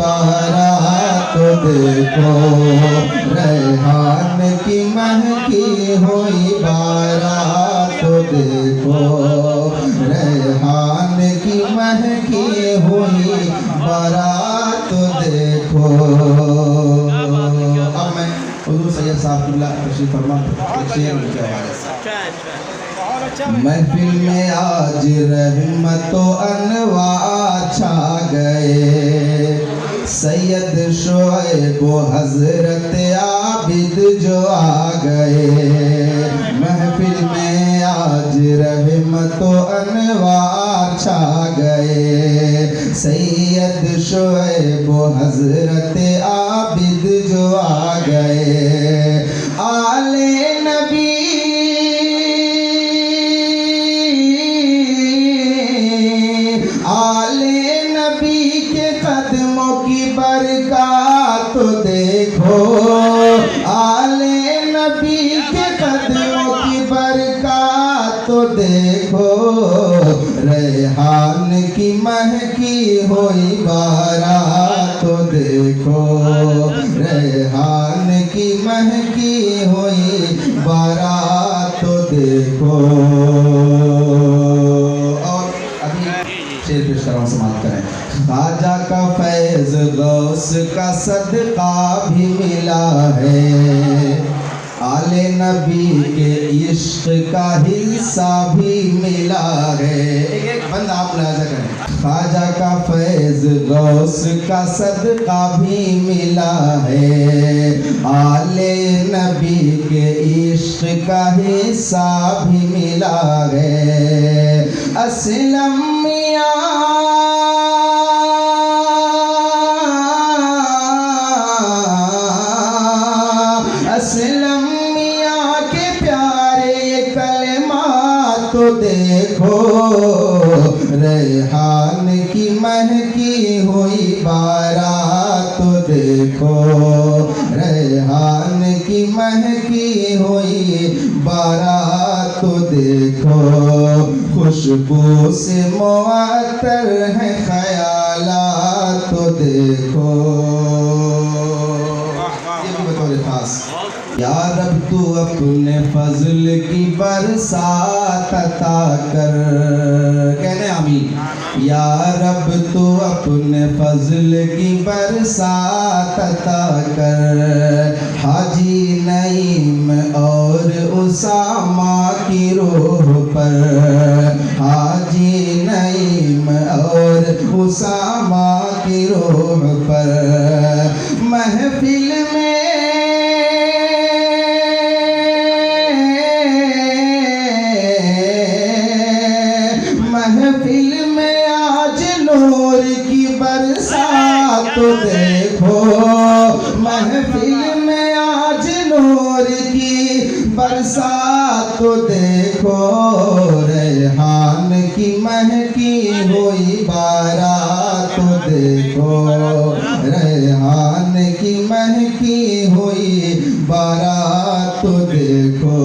बारात देखो, रेहान की महकी हुई बारात देखो, रेहान की महकी हुई बारात देखो। अब मैं हुजूर सैयद साहब तशरीफ फरमा शेर उनके हवाले से। महफिल में आज रहमत अनवा छा गए, सैयद शोएब हजरत आबिद जो आ गए। महफिल में आज रहमत अनवा छा गए, सैयद शोएब हजरत आबिद जो आ गए। आले नबी के कदमों की बरकत तो देखो, आले नबी के कदमों की बरकत तो देखो, रेहान की महकी हुई बारात तो देखो, रेहान की महकी हुई बारात तो देखो। और अभी शेर पेश कर रहा हूं, समाप्त करें। ख्वाजा का फैज गौस का सदका भी मिला है, आले नबी के इश्क का हिस्सा भी मिला है। एक बंद आप लाजा करें। ख्वाजा का फैज गौस का सदका भी मिला है, आले नबी के इश्क का हिस्सा भी मिला है। असलम मियां असलम मियां के प्यारे कलमात तो देखो, रेहान की महकी हुई बारात तो देखो, रेहान की महकी हुई बारात तो देखो। खुशबू से मुअत्तर है ख़यालात तो देखो। या रब तू अपने फजल की बरसात अता कर, कहने आमीन। या रब तू अपने फजल की बरसात अता कर, हाजी नईम और उसामा की रूह पर, हाजी नईम और उसामा की रूह पर। महफिल में आज नूर की बरसात तो देखो, महफिल में आज नूर की बरसात तो देखो, रेहान की महकी हुई बारात तो देखो, रेहान की महकी हुई बारात तो देखो।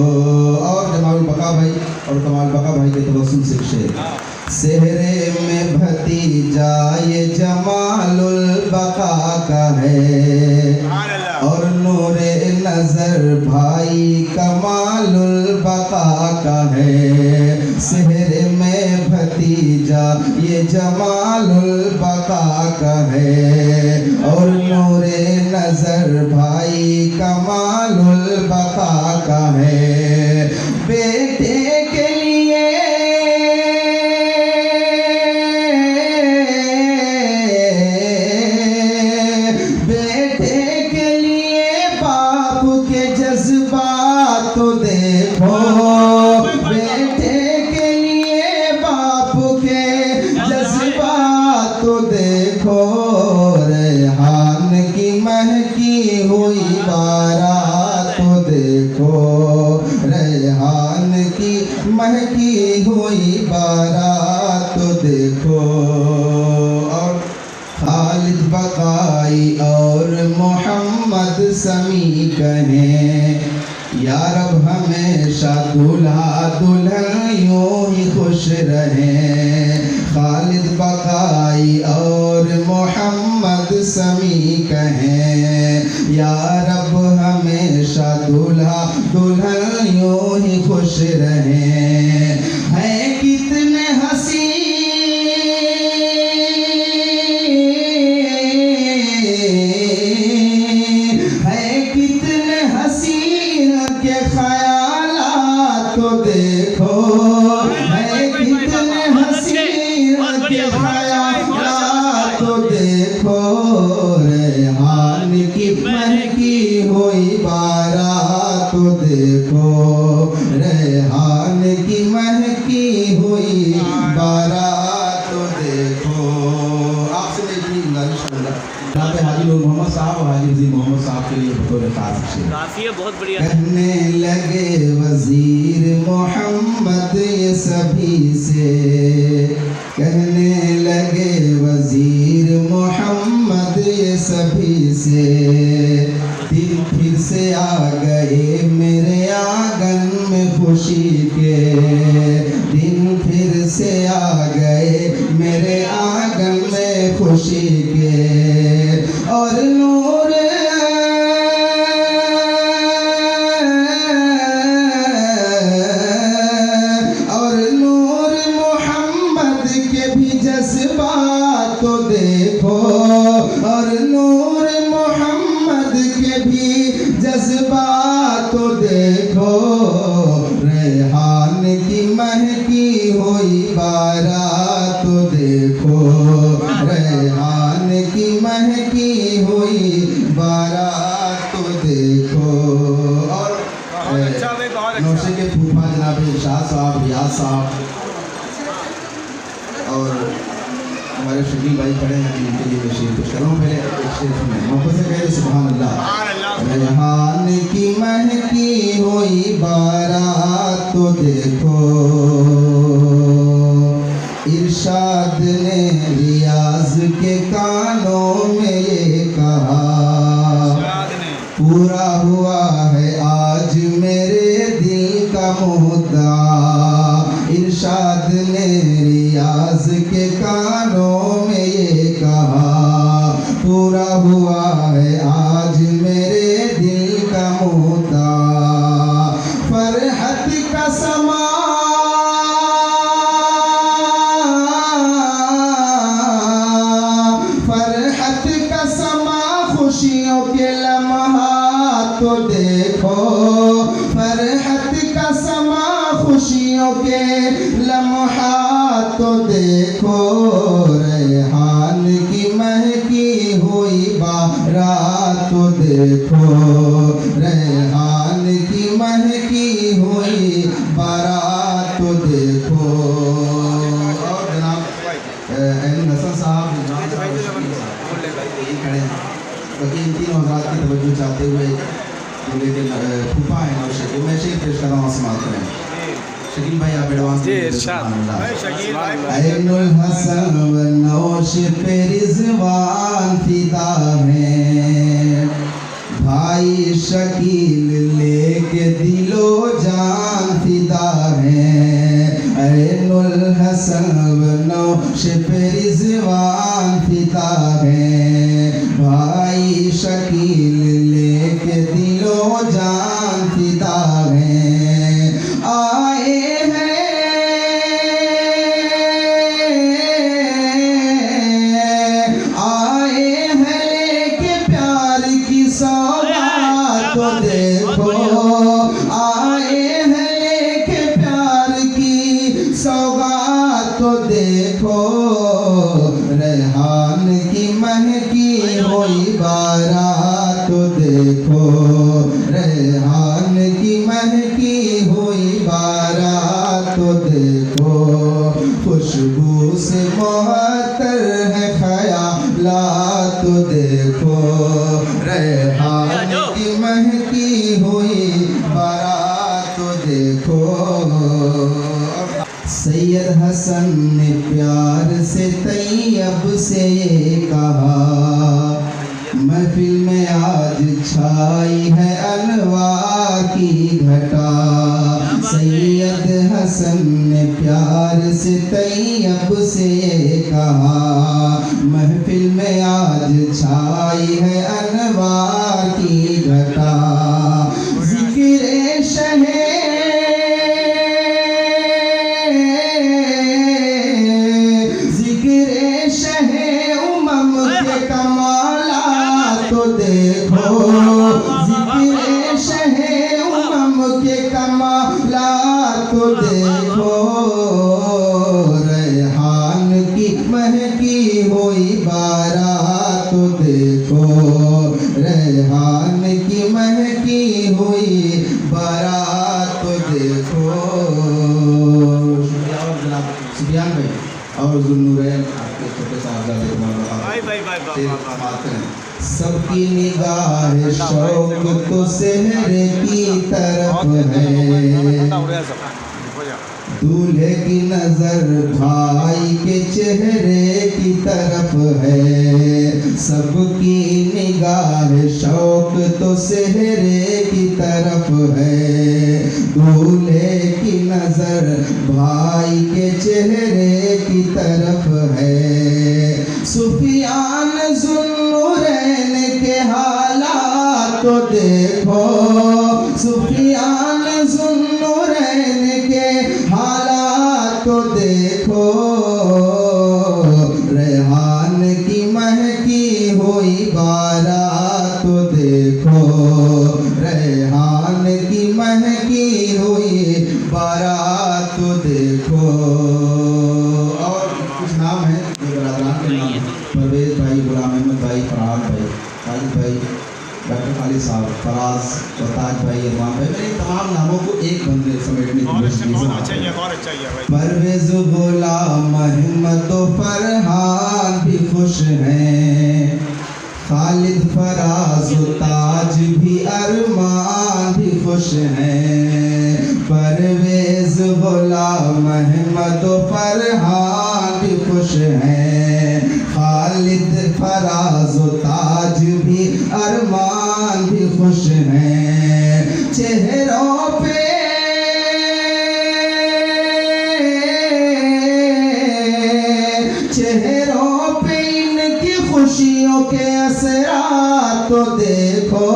और जमाल बका भाई और कमाल बका भाई के तबस्सुम से शेर। सेहरे में भतीजा ये जमालुल बका का है, और नूरे नजर भाई कमालुल बका का है। सेहरे में भतीजा ये जमालुल बका का है, और नूरे नजर भाई कमालुल बका का है। बेटे के लिए तो देखो, बेटे के लिए बाप के जज्बात तो देखो, रेहान की महकी हुई बारात तो देखो, रेहान की महकी हुई बारात तो देखो। और खालिद बकाई और मोहम्मद समी कहें, या रब हमेशा दूल्हा दुल्हन यूं ही खुश रहे। खालिद बकाई और मोहम्मद समी ही कहें। या रब हमेशा दूल्हा दुल्हन यूं ही खुश रहें। है कितने हसी के ख्यालात तो देखो। है कितने हसीन के ख्यालात तो देखो। रेहान की महकी हुई बारात तो देखो। रेहान की महकी हुई बारात तो देखो। आपसे मैं इतनी गुजारिश करूँगा जहाँ पे हाजी नूर मोहम्मद साहब और हाजी रज़ी मोहम्मद साहब के लिए बतौर खास काफी है, बहुत बढ़िया। कहने लगे वजीर मोहम्मद ये सभी से। कहने लगे वजीर मोहम्मद ये सभी से। दिन फिर से आ गए मेरे आंगन में खुशी के। दिन फिर से आ गए मेरे आंगन में खुशी के। और नूर मोहम्मद के भी जज्बात तो देखो। और नूर मोहम्मद के भी जज्बात तो देखो। रेहान की महकी हुई बारात तो देखो। रेहान की महकी हुई बारात तो देखो। और नौशे के फूफा जनाब शाह साहब, रियाज साहब और हमारे शकील भाई खड़े हैं, जिनके लिए मैं शेर पेश कर रहा हूँ। पहले एक शेर सुने, मोहब्बत से कहे सुभान अल्लाह। रेहान की महकी हुई बारात तो देखो। इरशाद ने रियाज के कानों में ये कहा। पूरा हुआ है आज मेरे दिल का मुद्दा। इरशाद ने रियाज के कानों में ये कहा। पूरा हुआ है आज मेरे दिल का मुद्दा। फरहत का समा खुशियों के लम्हात तो देखो। फरहत का समा खुशियों के लम्हात तो देखो। रेहान की महकी हुई बारात तो देखो। रेहान की महकी हुई बारात तो देखो। और जनाब हसन साहब खड़े हैं, बाकी इन तीनों हज़रात की तवज्जो चाहते हुए लेकिन फूफा है नौशे को मैं शेर पेश कर रहा हूँ। समाप्त करें शकील भाई, आप एडवांस ऐनुल हसन व नौश पे रिज़वान फिदा है। भाई शकील लेके दिलो जान फिदा है। ऐनुल हसन व नौश पे रिज़वान फिदा है। भाई शकील लेके दिलो जान फिदा है। आए हैं लेके प्यार की सौगात तो देखो। आए हैं लेके प्यार की सौगात तो देखो। रेहान की महकी हुई बारात तो देखो। रेहान की महकी हुई बारात तो देखो। खुशबू से मुअत्तर है ख्यालात तो देखो। रेहान की महकी हुई बारात तो देखो। सैयद हसन ने प्यार से तैयब से ये कहा। महफिल में आज छाई है अनवार की घटा। सैयद हसन ने प्यार से तैयब से ये कहा। रहा। महफिल में आज छाई है अनवार की घटा। जिक्र शहे उमम के कमाला तो देखो। जिक्र शहे उमम के कमाला तो देखो। रेहान की महकी हुई बारात तो देखो। रेहान की महकी हुई बारात तो देखो। सुफियान भाई और जुन्नूरैन आपके छोटे साहबजादे सबकी निगाह शौक तो सेहरे की तरफ है। दूल्हे की नजर भाई के चेहरे की तरफ है। सबकी निगाह शौक तो सेहरे की तरफ है। दूल्हे की नजर भाई के चेहरे की तरफ है। सुफियान जुन्नूरैन के हालात तो देखो। सुफियान जुन्नूरैन के हालात तो देखो। रेहान की महकी हुई बारात तो देखो। रेहान की महकी हुई बारात तो देखो। और कुछ नाम है जो बरादरान के नाम है। परवेज भाई, गुलाम अहमद भाई, फरहान भाई, खालिद भाई, डॉक्टर खालिद साहब, फराज, ताज भाई, इरमान भाई। मेरे तमाम नामों को एक बंदे समेटने की कोशिश की। परवेज, गुलाम अहमद, फरहान भी खुश हैं। खालिद, फराज, ताज भी, अरमान भी खुश हैं। परवेज, गुलाम अहमद, फरहान भी खुश हैं। खालिद, फराज, ताज भी, अरमान भी खुश हैं। चेहरों पे इनकी खुशियों के असरात तो देखो।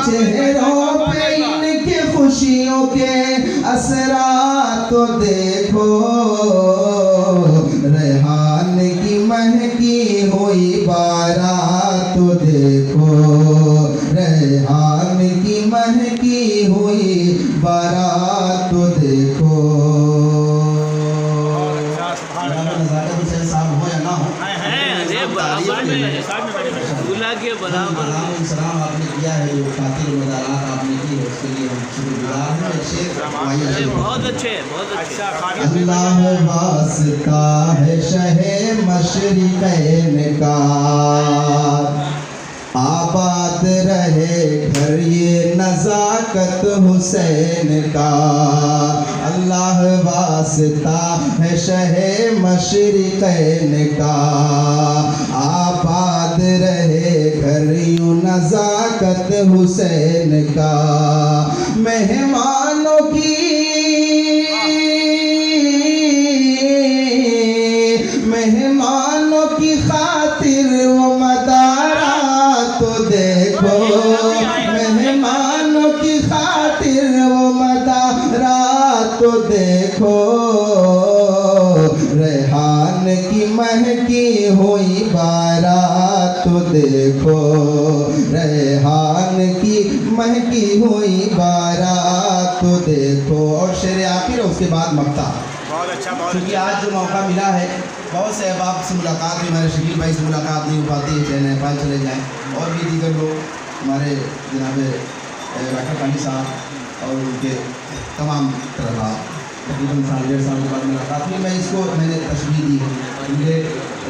चेहरों पे इनके खुशियों के असरात तो देखो। रेहान की महकी हुई बारात तो देखो। रेहान की महकी हुई बारात तो देखो। साहब हो या ना हो, दूल्हा के बराबर सलाम आपने किया है। जो खातिर मदारात आपने की है उसके लिए हम शुक्रगुजार हैं। बहुत अच्छे, बहुत अच्छे। अल्लाह वास्ता है शहे मशरिक़ैन का। आबाद रहे घर ये नज़ाकत हुसैन का। अल्लाह वास्ता है शहे मशरिक़ैन का। आबाद रहे घर यूं नज़ाकत हुसैन का। मेहमानों की खातिर वो मदारात तो देखो। मेहमानों की खातिर वो मदारात तो देखो। रेहान की महकी हुई बारात तो देखो। रेहान की महकी हुई बारात तो देखो। और शेर आखिर उसके बाद मक्ता। बहुत अच्छा, क्योंकि आज जो मौका मिला है, बहुत से अहबाब से मुलाकात हुई। हमारे शकील भाई से मुलाकात नहीं हो पाती है, चाहे नेपाल चले जाएँ। और भी दीगर लोग हमारे जनाब डॉक्टर खालिद साहब और उनके तमाम तलबा तकरीबन साल 1.5 साल के बाद मुलाकात हुई। मैंने तशबीह दी मुझे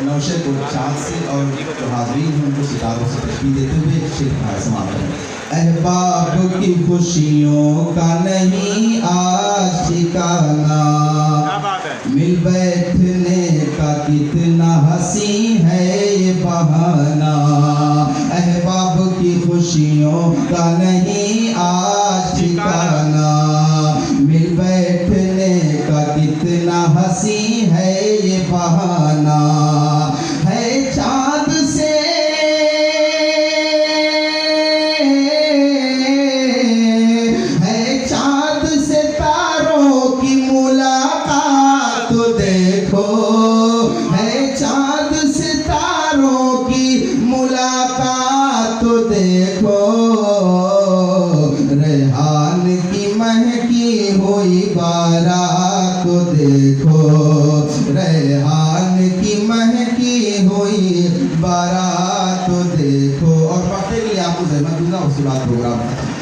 नौशे को चाँद से और जो हाज़रीन हैं उनको सितारों से तशबीह देते हुए शेर समाप्त करें। अहबाब की खुशियों का नहीं आज ठिकाना। मिल बैठने का कितना हंसी है ये बहाना। अहबाब की खुशियों का नहीं आज ठिकाना। मिल बैठने का कितना हंसी है ये बहाना। उसके बाद प्रोग्राम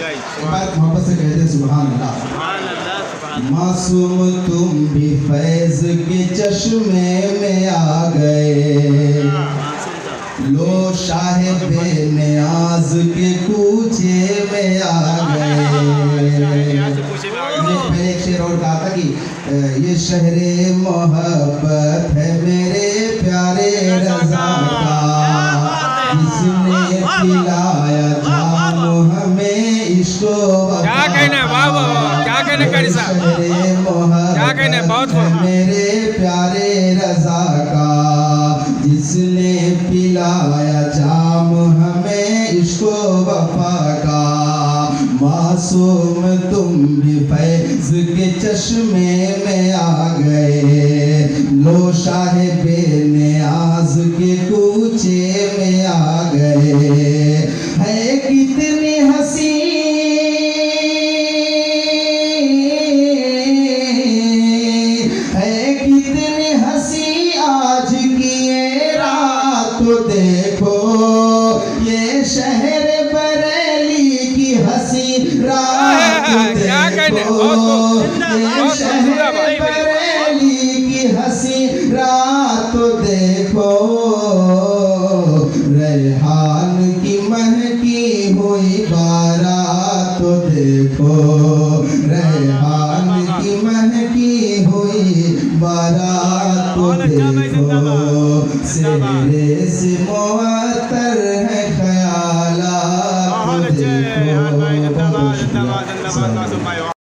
एक बार मोहब्बत से कहते हैं सुभान अल्लाह। मासूम तुम भी फैज के चश्मे में आ गए, लो शाहिबे नियाज के कूचे में आ गए। मैंने एक शेर और कहा था कि ये शहरे मोहब्बत है मेरे प्यारे रज़ा का, जिसने पिलाया जाम हमें इश्क़ो वफ़ा। क्या कहना है, वाह वाह वाह, क्या कहना कारी साहब, क्या कहना है, बहुत खूब। मेरे प्यारे रज़ा का, जिसने पिलाया जाम हमें इश्क़ो वफ़ा का। मासूम तुम भी फैज़ के चश्मे में आ गए, लो शाहिबे नियाज़ के कूचे में आ गए। है कितनी हंसी है, कितनी हंसी आज की ये रात, देखो ये शहर बरेली की हंसी रात, देखो ये शहर बरेली की हंसी रात, देखो रेहान की महकी हुई बारात, देखो रेहान की महकी हुई बारात, देखो सेहरे से